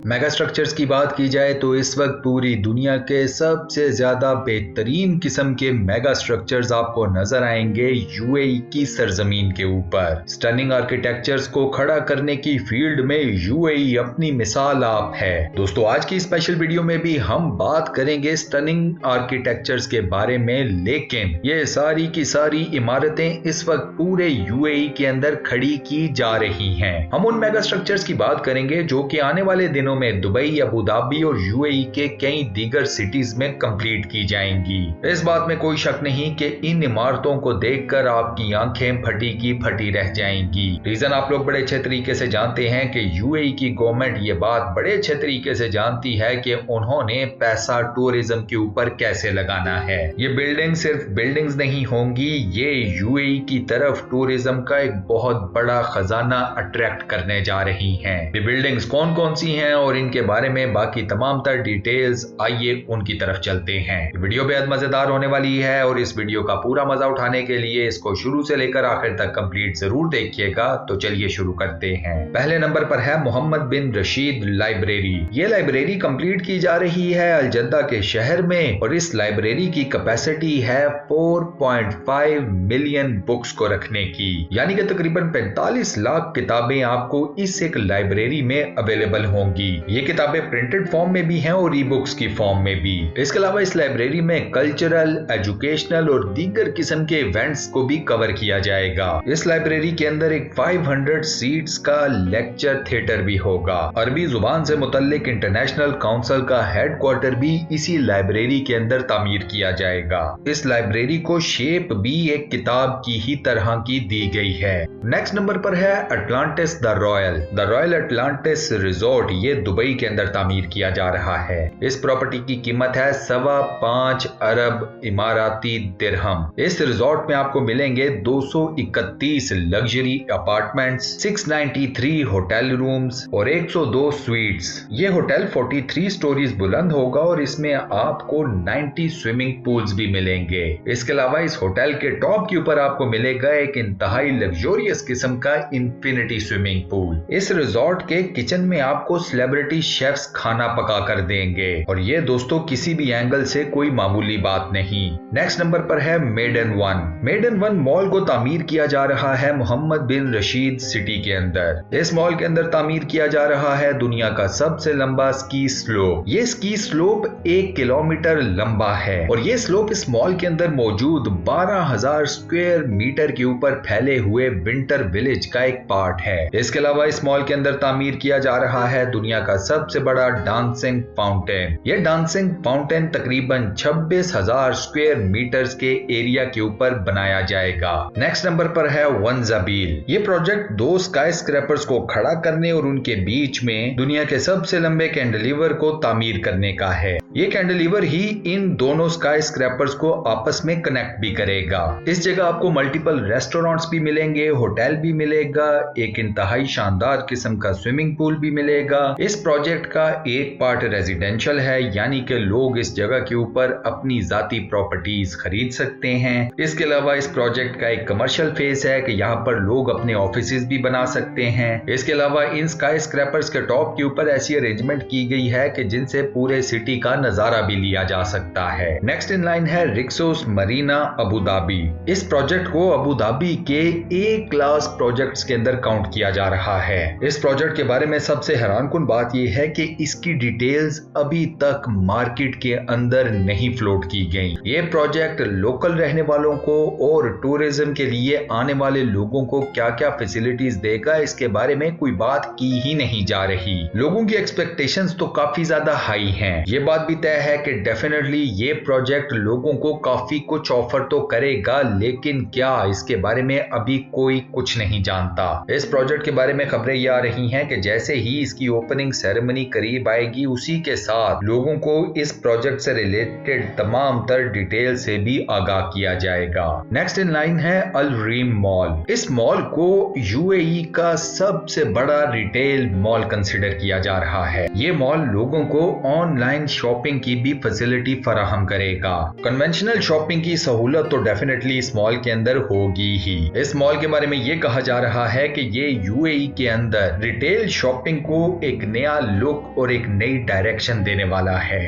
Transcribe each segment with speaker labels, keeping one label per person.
Speaker 1: Mega structures की बात की जाए तो इस वक्त पूरी दुनिया के सबसे ज्यादा बेहतरीन किस्म के मेगा स्ट्रक्चर्स आपको नजर आएंगे यूएई की सरजमीन के ऊपर। स्टनिंग आर्किटेक्चर्स को खड़ा करने की फील्ड में यूएई अपनी मिसाल आप है। दोस्तों, आज की स्पेशल वीडियो में भी हम बात करेंगे स्टनिंग आर्किटेक्चर्स के बारे में, लेकिन ये सारी की सारी इमारतें इस वक्त पूरे यूएई के अंदर खड़ी की जा रही हैं। हम उन मेगा स्ट्रक्चर्स की बात करेंगे जो कि आने वाले दिनों में दुबई, अबू धाबी और यूएई के कई दीगर सिटीज में कंप्लीट की जाएंगी। इस बात में कोई शक नहीं कि इन इमारतों को देखकर आपकी आंखें फटी की फटी रह जाएंगी। रीजन आप लोग बड़े अच्छे तरीके से जानते हैं कि यूएई की गवर्नमेंट ये बात बड़े अच्छे तरीके से जानती है कि उन्होंने पैसा टूरिज्म के ऊपर कैसे लगाना है। ये बिल्डिंग सिर्फ बिल्डिंग्स नहीं होंगी, ये यूएई की तरफ टूरिज्म का एक बहुत बड़ा खजाना अट्रैक्ट करने जा रही हैं। ये बिल्डिंग्स कौन कौन सी हैं और इनके बारे में बाकी तमाम तर डिटेल्स, आइए उनकी तरफ चलते हैं। वीडियो बेहद मजेदार होने वाली है और इस वीडियो का पूरा मजा उठाने के लिए इसको शुरू से लेकर आखिर तक कंप्लीट जरूर देखिएगा। तो चलिए शुरू करते हैं। पहले नंबर पर है मोहम्मद बिन रशीद लाइब्रेरी। ये लाइब्रेरी कंप्लीट की जा रही है अलजद्दा के शहर में और इस लाइब्रेरी की कैपेसिटी है 4.5 मिलियन बुक्स को रखने की, यानी कि तकरीबन 45 लाख किताबें आपको इस एक लाइब्रेरी में अवेलेबल होंगी। ये किताबें प्रिंटेड फॉर्म में भी हैं और ई बुक्स की फॉर्म में भी। इसके अलावा इस लाइब्रेरी में कल्चरल, एजुकेशनल और दीगर किस्म के इवेंट्स को भी कवर किया जाएगा। इस लाइब्रेरी के अंदर एक 500 सीट्स का लेक्चर थिएटर भी होगा। अरबी जुबान से मुतल्लिक इंटरनेशनल काउंसिल का हेडक्वार्टर भी इसी लाइब्रेरी के अंदर तामीर किया जाएगा। इस लाइब्रेरी को शेप भी एक किताब की ही तरह की दी गई है। नेक्स्ट नंबर पर है Atlantis the royal Atlantis resort. ये दुबई के अंदर तामीर किया जा रहा है। इस प्रॉपर्टी की कीमत है 5.25 अरब इमाराती दिरहम। इस रिजॉर्ट में आपको मिलेंगे 231 लग्जरी अपार्टमेंट्स, 693 होटल रूम्स और 102 स्वीट्स। ये होटल 43 स्टोरीज बुलंद होगा और इसमें आपको 90 स्विमिंग पूल्स भी मिलेंगे। इसके अलावा इस होटल के टॉप के ऊपर आपको मिलेगा एक इंतहाई लग्जोरियस किस्म का इंफिनिटी स्विमिंग पूल। इस रिजॉर्ट के किचन में आपको सेलिब्रिटी शेफ्स खाना पका कर देंगे और ये दोस्तों किसी भी एंगल से कोई मामूली बात नहीं। नेक्स्ट नंबर पर है मेडन वन मॉल को तामीर किया जा रहा है मोहम्मद बिन रशीद सिटी के अंदर। इस मॉल के अंदर तामीर किया जा रहा है दुनिया का सबसे लंबा स्की स्लोप। ये स्की स्लोप 1 किलोमीटर लंबा है और ये स्लोप इस मॉल के अंदर मौजूद 12,000 स्क्वायर मीटर के ऊपर फैले हुए विंटर विलेज का एक पार्ट है। इसके अलावा इस मॉल के अंदर तामीर किया जा रहा है दुनिया का सबसे बड़ा डांसिंग फाउंटेन। ये डांसिंग फाउंटेन तकरीबन 26,000 स्क्वायर मीटर्स के एरिया के ऊपर बनाया जाएगा। नेक्स्ट नंबर पर है वंजाबील। ये प्रोजेक्ट 2 स्काई स्क्रैपर्स को खड़ा करने और उनके बीच में दुनिया के सबसे लंबे कैंडलीवर को तामीर करने का है। ये कैंडलीवर ही इन दोनों स्काई स्क्रैपर्स को आपस में कनेक्ट भी करेगा। इस जगह आपको मल्टीपल रेस्टोरेंट्स भी मिलेंगे, होटल भी मिलेगा, एक इंतहाई शानदार किस्म का स्विमिंग पूल भी मिलेगा। इस प्रोजेक्ट का एक पार्ट रेजिडेंशियल है, यानी कि लोग इस जगह के ऊपर अपनी जाती प्रॉपर्टीज खरीद सकते हैं। इसके अलावा इस प्रोजेक्ट का एक कमर्शियल फेस है कि यहाँ पर लोग अपने ऑफिसेज भी बना सकते हैं। इसके अलावा इन स्काई स्क्रैपर्स के टॉप के ऊपर ऐसी अरेंजमेंट की गई है कि जिनसे पूरे सिटी का नजारा भी लिया जा सकता है। नेक्स्ट इन लाइन है रिक्सोस मरीना अबू धाबी। इस प्रोजेक्ट को अबू धाबी के ए क्लास प्रोजेक्ट्स के अंदर काउंट किया जा रहा है। इस प्रोजेक्ट के बारे में सबसे हैरानकुन बात यह है कि इसकी डिटेल्स अभी तक मार्केट के अंदर नहीं फ्लोट की गई। ये प्रोजेक्ट लोकल रहने वालों को और टूरिज्म के लिए आने वाले लोगों को क्या क्या फैसिलिटीज देगा, इसके बारे में कोई बात की ही नहीं जा रही। लोगों की एक्सपेक्टेशंस तो काफी ज्यादा हाई हैं। ये बात भी तय है कि डेफिनेटली ये प्रोजेक्ट लोगों को काफी कुछ ऑफर तो करेगा, लेकिन क्या, इसके बारे में अभी कोई कुछ नहीं जानता। इस प्रोजेक्ट के बारे में खबरें ये आ रही हैं कि जैसे ही इसकी ओपनिंग सेरेमनी करीब आएगी, उसी के साथ लोगों को इस प्रोजेक्ट से रिलेटेड तमाम तर डिटेल से भी आगाह किया जाएगा। नेक्स्ट इन लाइन है अल रीम मॉल। इस मॉल को यूएई का सबसे बड़ा रिटेल मॉल कंसिडर किया जा रहा है। ये मॉल लोगों को ऑनलाइन शॉपिंग शॉपिंग की भी फैसिलिटी फराहम करेगा। कन्वेंशनल शॉपिंग की सहूलत तो डेफिनेटली इस मॉल के अंदर होगी ही। इस मॉल के बारे में ये कहा जा रहा है कि ये यूएई के अंदर रिटेल शॉपिंग को एक नया लुक और एक नई डायरेक्शन देने वाला है।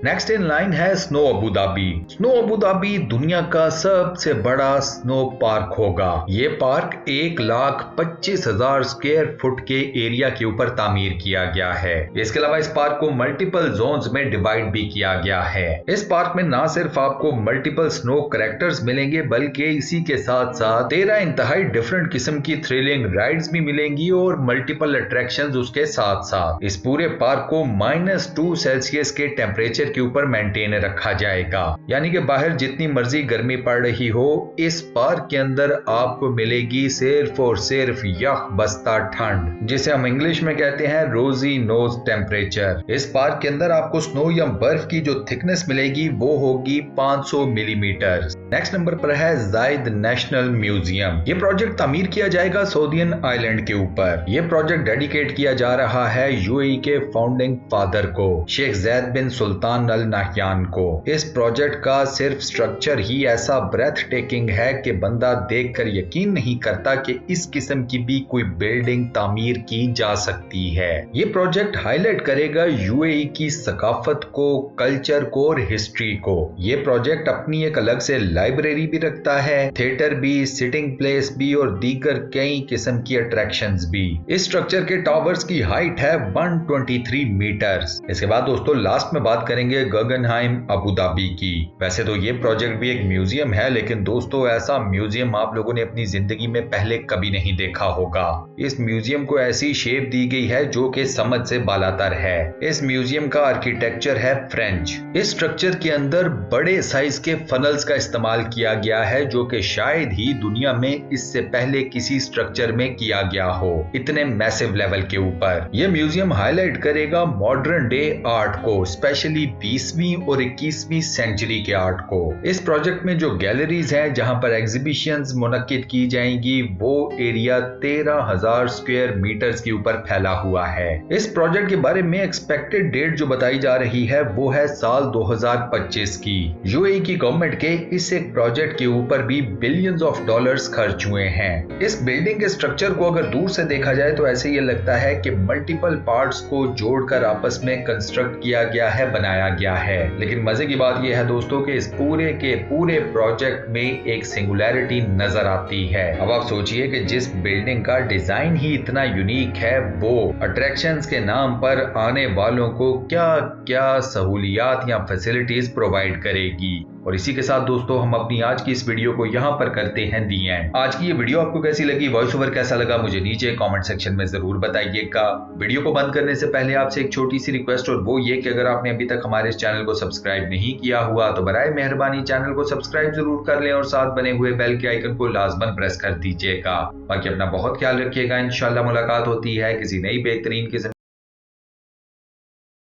Speaker 1: नेक्स्ट इन लाइन है snow Abu Dhabi. Snow Abu Dhabi दुनिया का सबसे बड़ा स्नो पार्क होगा। ये पार्क 1,25,000 स्क्वायर फुट के एरिया के ऊपर तामीर किया गया है। इसके अलावा इस पार्क को मल्टीपल जोन्स में डिवाइड भी किया गया है। इस पार्क में ना सिर्फ आपको मल्टीपल स्नो कैरेक्टर्स मिलेंगे बल्कि इसी के साथ साथ 13 इंतहाई डिफरेंट किस्म की थ्रिलिंग राइड्स भी मिलेंगी और मल्टीपल अट्रैक्शंस उसके साथ साथ। इस पूरे पार्क को -2 सेल्सियस के टेम्परेचर के ऊपर मेंटेन रखा जाएगा, यानी कि बाहर जितनी मर्जी गर्मी पड़ रही हो, इस पार्क के अंदर आपको मिलेगी सिर्फ और सिर्फ यख बस्ता ठंड, जिसे हम इंग्लिश में कहते हैं रोजी नोज टेम्परेचर। इस पार्क के अंदर आपको स्नो या बर्फ की जो थिकनेस मिलेगी वो होगी 500 मिलीमीटर। नेक्स्ट नंबर पर है जायद नेशनल म्यूजियम। ये प्रोजेक्ट तामीर किया जाएगा सऊदियन आइलैंड के ऊपर। ये प्रोजेक्ट डेडिकेट किया जा रहा है यूएई के फाउंडिंग फादर को, शेख जैद बिन सुल्तान अल नाहयान को। इस प्रोजेक्ट का सिर्फ स्ट्रक्चर ही ऐसा ब्रेथ टेकिंग है कि बंदा देखकर यकीन नहीं करता कि इस किस्म की भी कोई बिल्डिंग तामीर की जा सकती है। ये प्रोजेक्ट हाईलाइट करेगा यूएई की सकाफत को, कल्चर को और हिस्ट्री को। ये प्रोजेक्ट अपनी एक अलग से लाइब्रेरी भी रखता है, थिएटर भी, सिटिंग प्लेस भी और दीगर कई किस्म की अट्रैक्शंस भी। इस स्ट्रक्चर के टावर्स की हाइट है 123 मीटर्स। इसके बाद दोस्तों लास्ट में बात करेंगे गगनहाइम अबू धाबी की। वैसे तो ये प्रोजेक्ट भी एक म्यूजियम है, लेकिन दोस्तों ऐसा म्यूजियम आप लोगों ने अपनी जिंदगी में पहले कभी नहीं देखा होगा। इस म्यूजियम को ऐसी शेप दी गई है जो कि समझ से बालातर है। इस म्यूजियम का आर्किटेक्चर है फ्रेंच। इस स्ट्रक्चर के अंदर बड़े साइज के फनल्स का इस्तेमाल किया गया है जो कि शायद ही दुनिया में इससे पहले किसी स्ट्रक्चर में किया गया हो, इतने मैसिव लेवल के ऊपर। यह म्यूजियम हाईलाइट करेगा मॉडर्न डे आर्ट को, स्पेशली 20वीं और 21वीं सेंचुरी के आर्ट को। इस प्रोजेक्ट में जो गैलरीज हैं जहां पर एग्जीबिशंस मुनक्किद की जाएंगी, वो एरिया 13,000 स्क्वायर मीटर्स के ऊपर फैला हुआ है। इस प्रोजेक्ट के बारे में एक्सपेक्टेड डेट जो बताई जा रही है वो है साल 2025 की। यूएई की गवर्नमेंट के इस एक प्रोजेक्ट के ऊपर भी बिलियंस ऑफ डॉलर्स खर्च हुए हैं। इस बिल्डिंग के स्ट्रक्चर को अगर दूर से देखा जाए तो ऐसे ये लगता है कि मल्टीपल पार्ट्स को जोड़कर आपस में कंस्ट्रक्ट किया गया है, बनाया गया है। लेकिन मजे की बात यह है दोस्तों कि इस पूरे के पूरे प्रोजेक्ट में एक सिंगुलैरिटी नजर आती है। अब आप सोचिए कि जिस बिल्डिंग का डिजाइन ही इतना यूनिक है, वो अट्रैक्शंस के नाम पर आने वालों को क्या क्या सहूलियात या फैसिलिटीज प्रोवाइड करेगी। और इसी के साथ दोस्तों हम अपनी आज की इस वीडियो को यहाँ पर करते हैं दी एंड। आज की ये वीडियो आपको कैसी लगी, वॉइस ओवर कैसा लगा, मुझे नीचे कमेंट सेक्शन में जरूर बताइएगा। वीडियो को बंद करने से पहले आपसे एक छोटी सी रिक्वेस्ट, और वो ये कि अगर आपने अभी तक हमारे इस चैनल को सब्सक्राइब नहीं किया हुआ तो बराए मेहरबानी चैनल को सब्सक्राइब जरूर कर लें और साथ बने हुए बेल के आइकन को लाजमन प्रेस कर दीजिएगा। बाकी अपना बहुत ख्याल रखिएगा। इंशाल्लाह मुलाकात होती है किसी नई बेहतरीन किस्म